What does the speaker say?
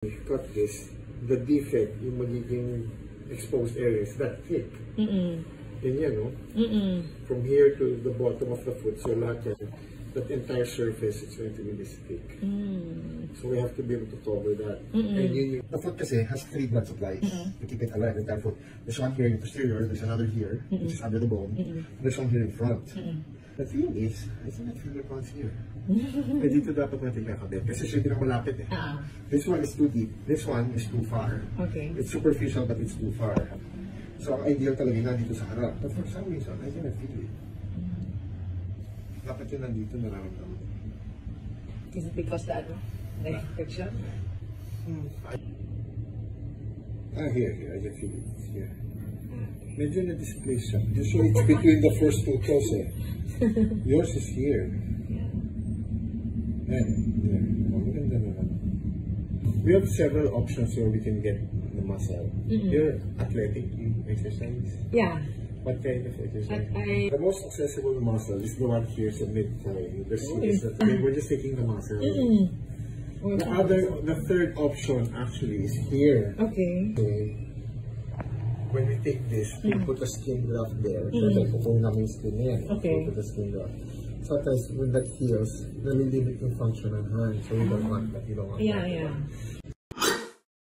If you cut this, the defect, yung magiging exposed area is that thick. Yan yan, no? From here to the bottom of the foot, so lahat yan, that entire surface is going to be this thick. So we have to be able to cover that. And the foot kasi has 3 blood supplies to keep it alive. The entire foot. There's one here in the posterior, there's another here, which is under the bone, there's one here in front. The thing is, I think that finger points here. Eh, dito dapat natin kakabit kasi siya pinakamalapit eh. This one is too deep, this one is too far. Okay. It's superficial but it's too far. So ang ideal talaga nandito sa harap. But for some reason, I cannot feel it. Dapat yun nandito nararamdaman. Is it because the infection? Here, I can feel it. Here. Medyo na-displace siya. So it's between the first 2 toes eh. Yours is here. And there. Oh, maganda naman. We have several options where we can get the muscle. You're athletic, you exercise? Yeah. What kind of exercise? The most accessible muscle is the one here, so mid-thigh. We're just taking the muscle. The third option actually is here. Okay. When we take this, we put a skin graft there. So like kung namin skin yan. Okay. We put a skin graft. Sometimes when that heals, nalilimit yung function ng hand. So we don't want that. You don't want that. Yeah.